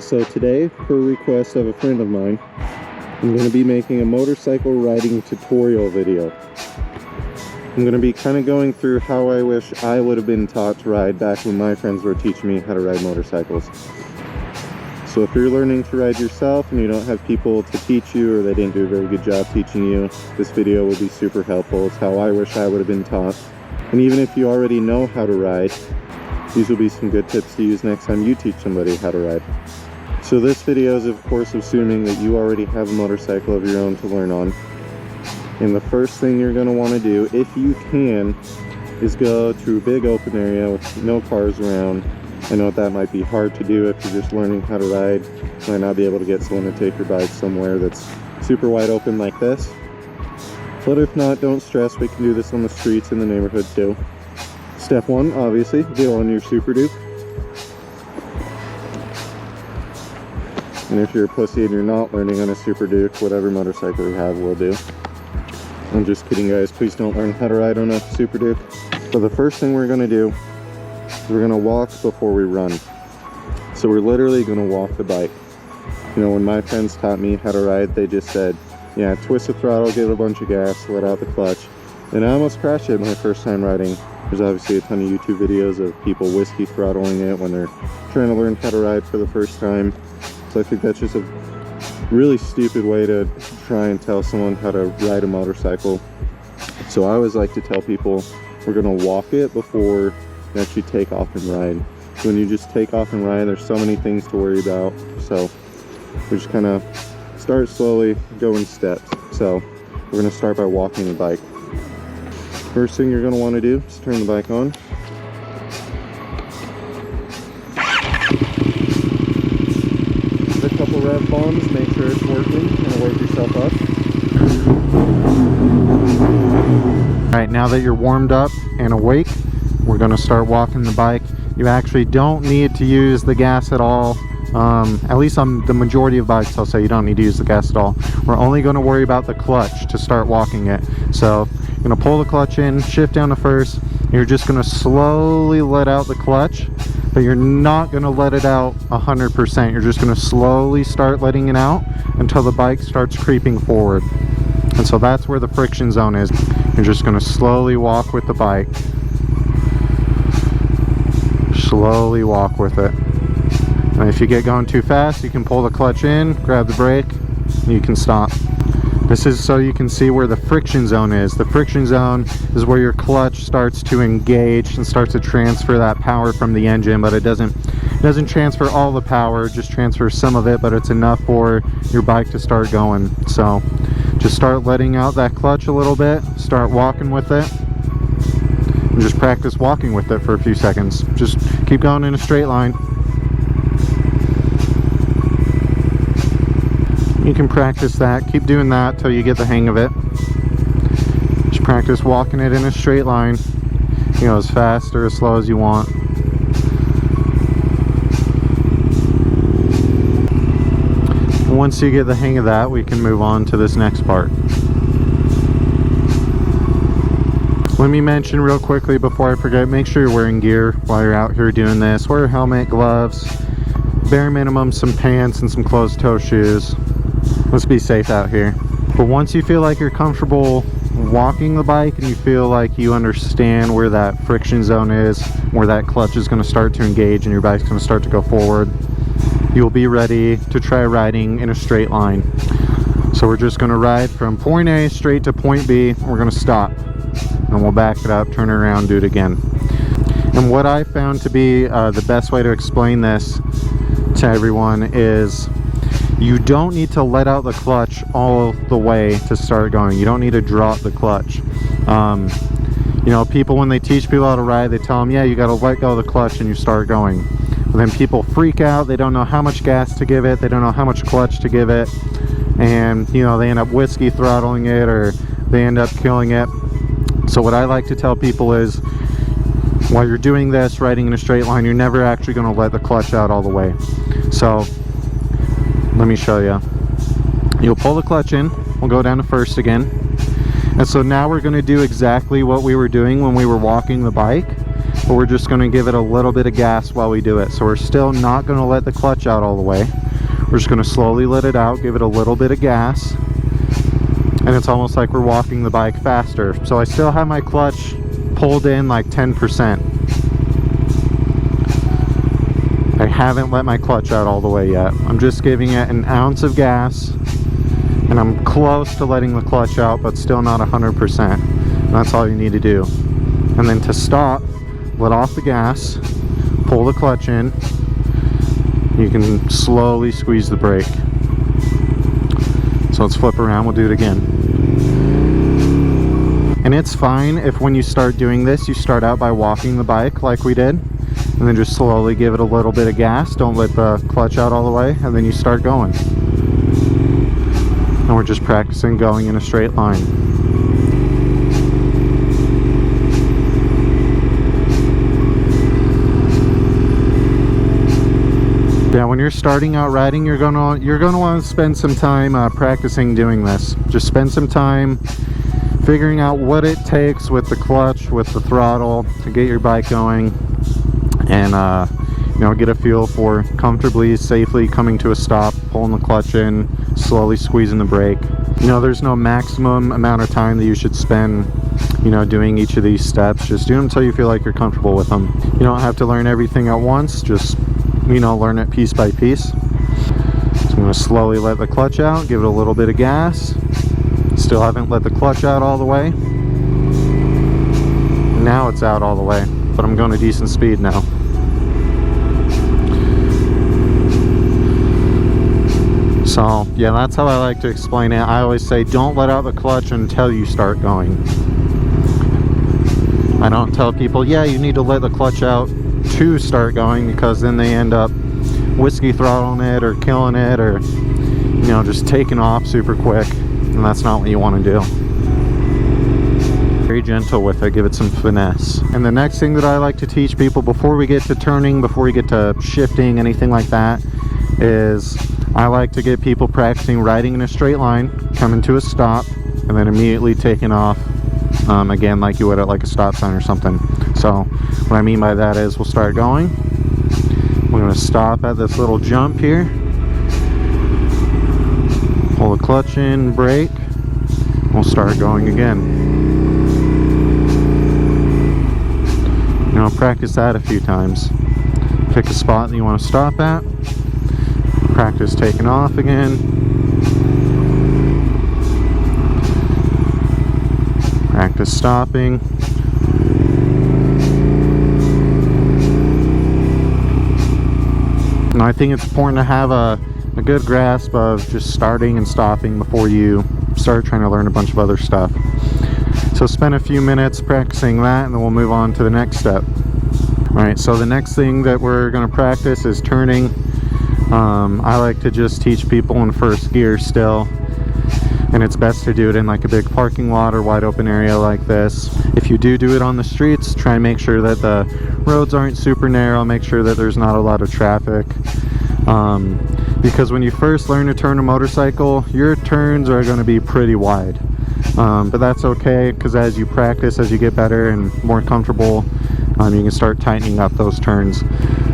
So today, per request of a friend of mine, I'm going to be making a motorcycle riding tutorial video. I'm going to be kind of going through how I wish I would have been taught to ride back when my friends were teaching me how to ride motorcycles. So if you're learning to ride yourself and you don't have people to teach you, or they didn't do a very good job teaching you, this video will be super helpful. It's how I wish I would have been taught. And even if you already know how to ride, these will be some good tips to use next time you teach somebody how to ride. So this video is of course assuming that you already have a motorcycle of your own to learn on. And the first thing you're going to want to do, if you can, is go to a big open area with no cars around. I know that might be hard to do if you're just learning how to ride. You might not be able to get someone to take your bike somewhere that's super wide open like this. But if not, don't stress, we can do this on the streets in the neighborhood too. Step one, obviously, get on your Super Duke. And if you're a pussy and you're not learning on a Super Duke, whatever motorcycle you have will do. I'm just kidding, guys. Please don't learn how to ride on a Super Duke. So the first thing we're going to do is we're going to walk before we run. So we're literally going to walk the bike. You know, when my friends taught me how to ride, they just said, yeah, twist the throttle, give it a bunch of gas, let out the clutch. And I almost crashed it my first time riding. There's obviously a ton of YouTube videos of people whiskey throttling it when they're trying to learn how to ride for the first time. So I think that's just a really stupid way to try and tell someone how to ride a motorcycle. So I always like to tell people we're going to walk it before you actually take off and ride. When you just take off and ride, there's so many things to worry about. So we just kind of start slowly, go in steps. So we're going to start by walking the bike. First thing you're going to want to do is turn the bike on. Give a couple rev bombs, make sure it's working, and wake yourself up. Alright, now that you're warmed up and awake, we're going to start walking the bike. You actually don't need to use the gas at all. At least on the majority of bikes, I'll say you don't need to use the gas at all. We're only going to worry about the clutch to start walking it. So you're going to pull the clutch in, shift down to first. You're just going to slowly let out the clutch, but you're not going to let it out 100%. You're just going to slowly start letting it out until the bike starts creeping forward. And so that's where the friction zone is. You're just going to slowly walk with the bike. Slowly walk with it. And if you get going too fast, you can pull the clutch in, grab the brake, and you can stop. This is so you can see where the friction zone is. The friction zone is where your clutch starts to engage and starts to transfer that power from the engine, but it doesn't transfer all the power, it just transfers some of it, but it's enough for your bike to start going. So just start letting out that clutch a little bit, start walking with it, and just practice walking with it for a few seconds. Just keep going in a straight line. You can practice that, keep doing that till you get the hang of it. Just practice walking it in a straight line, you know, as fast or as slow as you want. Once you get the hang of that, we can move on to this next part. Let me mention real quickly before I forget, make sure you're wearing gear while you're out here doing this. Wear a helmet, gloves, bare minimum some pants and some closed-toe shoes. Let's be safe out here. But once you feel like you're comfortable walking the bike and you feel like you understand where that friction zone is, where that clutch is going to start to engage and your bike's going to start to go forward, you'll be ready to try riding in a straight line. So we're just going to ride from point A straight to point B. We're going to stop and we'll back it up, turn it around, do it again. And what I found to be the best way to explain this to everyone is you don't need to let out the clutch all the way to start going. You don't need to drop the clutch. You know, people, when they teach people how to ride, they tell them, yeah, you got to let go of the clutch and you start going. But then people freak out. They don't know how much gas to give it. They don't know how much clutch to give it. And, you know, they end up whiskey throttling it, or they end up killing it. So what I like to tell people is, while you're doing this, riding in a straight line, you're never actually going to let the clutch out all the way. So let me show you. You'll pull the clutch in. We'll go down to first again. And so now we're going to do exactly what we were doing when we were walking the bike. but we're just going to give it a little bit of gas while we do it. So we're still not going to let the clutch out all the way. We're just going to slowly let it out, give it a little bit of gas, and it's almost like we're walking the bike faster. So I still have my clutch pulled in like 10%. I haven't let my clutch out all the way yet. I'm just giving it an ounce of gas, and I'm close to letting the clutch out, but still not 100%. And that's all you need to do. And then to stop, let off the gas, pull the clutch in. You can slowly squeeze the brake. So let's flip around, we'll do it again. And it's fine if when you start doing this, you start out by walking the bike like we did, and then just slowly give it a little bit of gas. Don't let the clutch out all the way, and then you start going. And we're just practicing going in a straight line. Yeah, when you're starting out riding, you're gonna want to spend some time practicing doing this. Just spend some time figuring out what it takes with the clutch, with the throttle, to get your bike going, and you know, get a feel for comfortably, safely coming to a stop, pulling the clutch in, slowly squeezing the brake. You know, there's no maximum amount of time that you should spend, you know, doing each of these steps. Just do them until you feel like you're comfortable with them. You don't have to learn everything at once. Just, you know, learn it piece by piece. So I'm going to slowly let the clutch out, give it a little bit of gas. Still haven't let the clutch out all the way. Now it's out all the way, but I'm going to decent speed now. So yeah, that's how I like to explain it. I always say don't let out the clutch until you start going. I don't tell people, yeah, you need to let the clutch out to start going, because then they end up whiskey throttling it or killing it, or, you know, just taking off super quick, and that's not what you want to do. Very gentle with it, give it some finesse. And the next thing that I like to teach people before we get to turning, before we get to shifting, anything like that, is I like to get people practicing riding in a straight line, coming to a stop, and then immediately taking off, again, like you would at like a stop sign or something. So what I mean by that is we'll start going. We're going to stop at this little jump here, pull the clutch in, brake, we'll start going again. You know, practice that a few times. Pick a spot that you want to stop at, practice taking off again, practice stopping. And I think it's important to have a good grasp of just starting and stopping before you start trying to learn a bunch of other stuff. So spend a few minutes practicing that, and then we'll move on to the next step. Alright, so the next thing that we're going to practice is turning. I like to just teach people in first gear still, and it's best to do it in like a big parking lot or wide open area like this. If you do it on the streets, try and make sure that the roads aren't super narrow, make sure that there's not a lot of traffic, because when you first learn to turn a motorcycle, your turns are going to be pretty wide, but that's okay, because as you practice, as you get better and more comfortable, you can start tightening up those turns.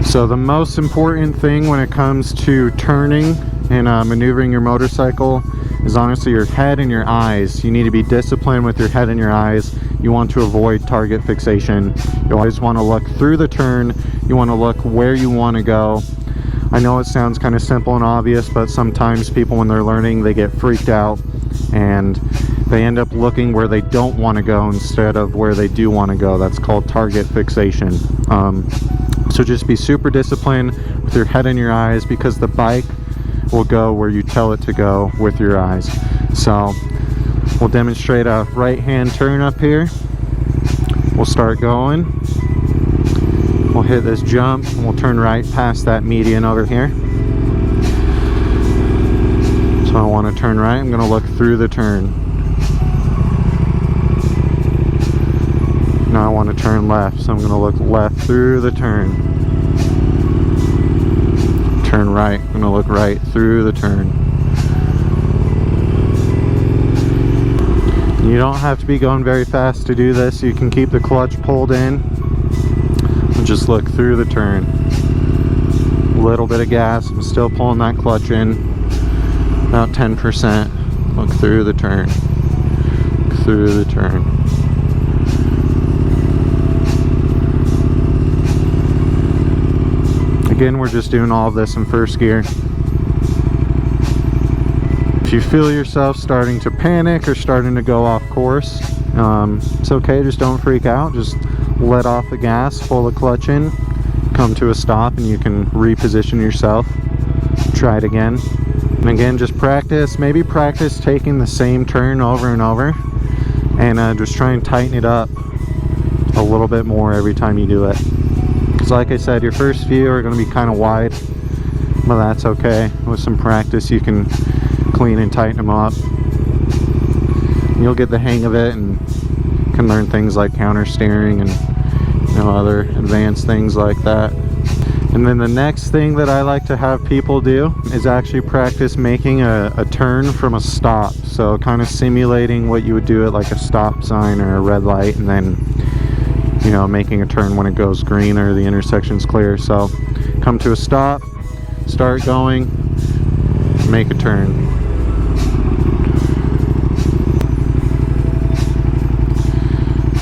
So the most important thing when it comes to turning and maneuvering your motorcycle is honestly your head and your eyes. You need to be disciplined with your head and your eyes. You want to avoid target fixation. You always want to look through the turn. You want to look where you want to go. I know it sounds kind of simple and obvious, but sometimes people, when they're learning, they get freaked out and they end up looking where they don't want to go instead of where they do want to go. That's called target fixation. So just be super disciplined with your head and your eyes, because the bike will go where you tell it to go with your eyes. So we'll demonstrate a right hand turn up here. We'll start going. We'll hit this jump and we'll turn right past that median over here. So I want to turn right. I'm going to look through the turn. Now I want to turn left, so I'm going to look left through the turn. Turn right. I'm going to look right through the turn. You don't have to be going very fast to do this. You can keep the clutch pulled in And just look through the turn. A little bit of gas. I'm still pulling that clutch in. About 10%. Look through the turn. Look through the turn. Again, we're just doing all of this in first gear. If you feel yourself starting to panic or starting to go off course, it's okay, just don't freak out. Just let off the gas, pull the clutch in, come to a stop, and you can reposition yourself. Try it again. And again, just practice, maybe practice taking the same turn over and over, and just try and tighten it up a little bit more every time you do it. Because like I said, your first few are going to be kind of wide, but that's okay. With some practice, you can clean and tighten them up. You'll get the hang of it and can learn things like counter steering and other advanced things like that. And then the next thing that I like to have people do is actually practice making a turn from a stop. So kind of simulating what you would do at like a stop sign or a red light, and then making a turn when it goes green or the intersection's clear. So come to a stop, start going, make a turn.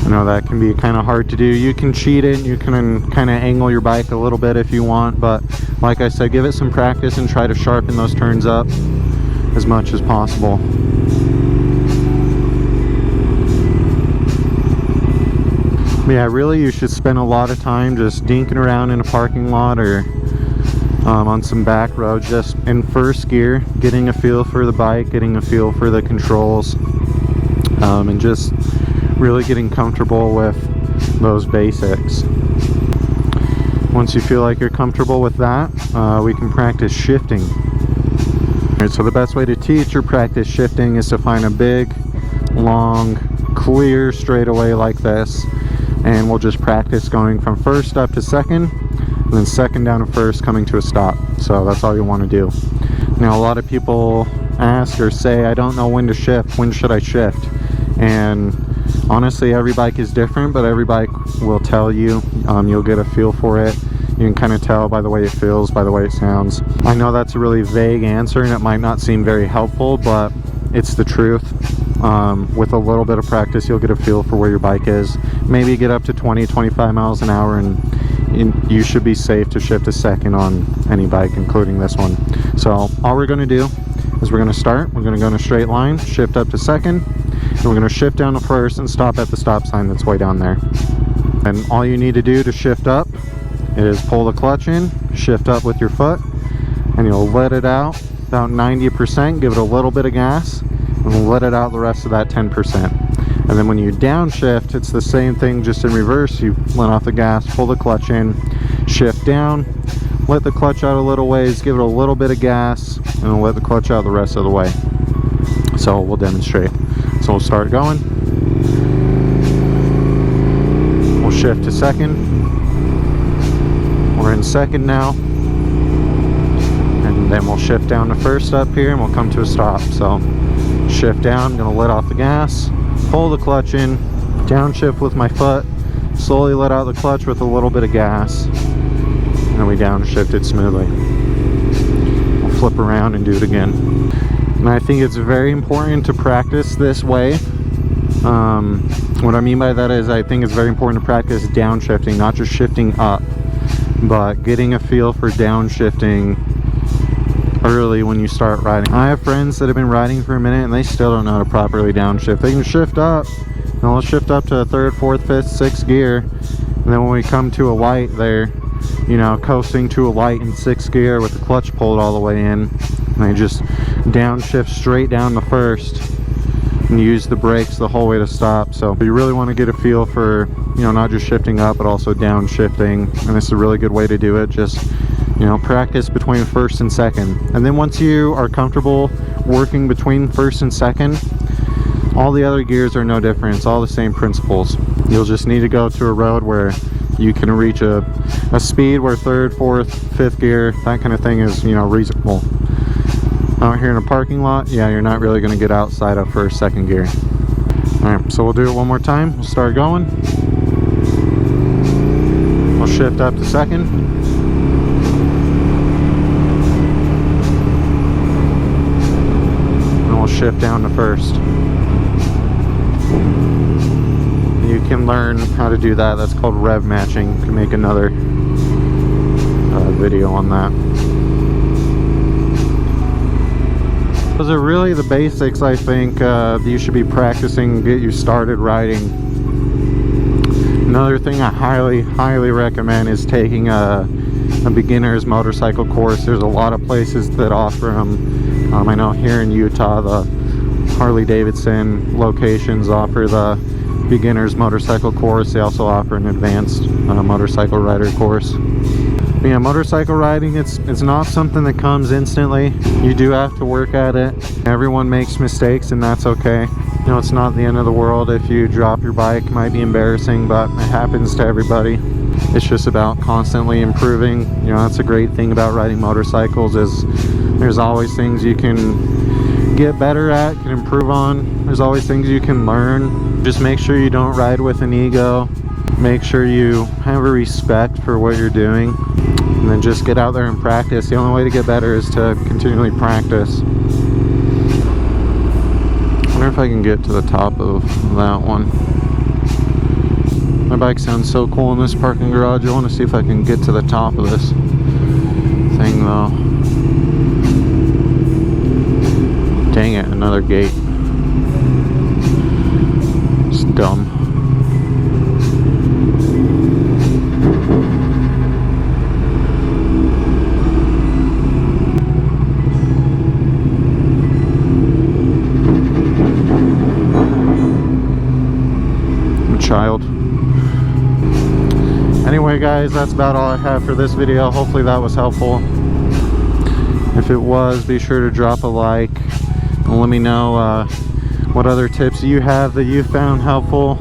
I know that can be kind of hard to do. You can cheat it, you can kind of angle your bike a little bit if you want, but like I said, give it some practice and try to sharpen those turns up as much as possible. Yeah, really you should spend a lot of time just dinking around in a parking lot or on some back roads, just in first gear, getting a feel for the bike, getting a feel for the controls, and just really getting comfortable with those basics. Once you feel like you're comfortable with that, we can practice shifting. Alright, so the best way to teach or practice shifting is to find a big, long, clear straightaway like this, and we'll just practice going from first up to second, and then second down to first, coming to a stop. So that's all you want to do. Now a lot of people ask or say, I don't know when to shift, when should I shift? And honestly, every bike is different, but every bike will tell you. You'll get a feel for it. You can kind of tell by the way it feels, by the way it sounds. I know that's a really vague answer and it might not seem very helpful, but it's the truth. With a little bit of practice, you'll get a feel for where your bike is. Maybe get up to 20-25 miles an hour and you should be safe to shift a second on any bike, including this one. So all we're going to do is we're going to start. We're going to go in a straight line, shift up to second, and we're going to shift down to first and stop at the stop sign that's way down there. And all you need to do to shift up is pull the clutch in, shift up with your foot, and you'll let it out about 90%, give it a little bit of gas, and let it out the rest of that 10%. And then when you downshift, it's the same thing, just in reverse. You let off the gas, pull the clutch in, shift down, let the clutch out a little ways, give it a little bit of gas, and then let the clutch out the rest of the way. So we'll demonstrate. So we'll start going. We'll shift to second. We're in second now. And then we'll shift down to first up here and we'll come to a stop. So shift down, I'm gonna let off the gas, pull the clutch in, downshift with my foot, slowly let out the clutch with a little bit of gas, and then we downshift it smoothly. We'll flip around and do it again. And I think it's very important to practice this way. What I mean by that is I think it's very important to practice downshifting, not just shifting up, but getting a feel for downshifting early when you start riding. I have friends that have been riding for a minute and they still don't know how to properly downshift. They can shift up, and they'll shift up to third, fourth, fifth, sixth gear, and then when we come to a light, they're coasting to a light in sixth gear with the clutch pulled all the way in, and they just downshift straight down to first and use the brakes the whole way to stop. So you really want to get a feel for not just shifting up but also downshifting, and this is a really good way to do it. Just practice between first and second, and then once you are comfortable working between first and second, all the other gears are no different. It's all the same principles. You'll just need to go to a road where you can reach a speed where third, fourth, fifth gear, that kind of thing is reasonable. Out here in a parking lot, yeah, you're not really going to get outside of first, second gear. Alright, so we'll do it one more time. We'll start going. We'll shift up to second. And we'll shift down to first. You can learn how to do that. That's called rev matching. You can make another video on that. Those are really the basics, I think, you should be practicing, get you started riding. Another thing I highly recommend is taking a beginner's motorcycle course. There's a lot of places that offer them. I know here in Utah, the Harley-Davidson locations offer the beginner's motorcycle course. They also offer an advanced motorcycle rider course. But yeah, motorcycle riding, it's not something that comes instantly. You do have to work at it. Everyone makes mistakes, and that's okay. You know, it's not the end of the world if you drop your bike. It might be embarrassing, but it happens to everybody. It's just about constantly improving. You know, that's a great thing about riding motorcycles, is there's always things you can get better at, can improve on. There's always things you can learn. Just make sure you don't ride with an ego. Make sure you have a respect for what you're doing, and then just get out there and practice. The only way to get better is to continually practice. I wonder if I can get to the top of that one. My bike sounds so cool in this parking garage. I want to see if I can get to the top of this thing though. Dang it, another gate. It's dumb. Child. Anyway guys, that's about all I have for this video. Hopefully that was helpful. If it was, be sure to drop a like and let me know what other tips you have that you found helpful.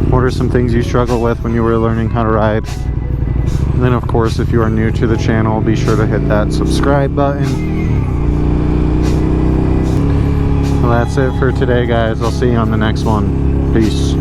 What are some things you struggle with when you were learning how to ride? And then of course, if you are new to the channel, be sure to hit that subscribe button. Well, that's it for today guys. I'll see you on the next one. Peace.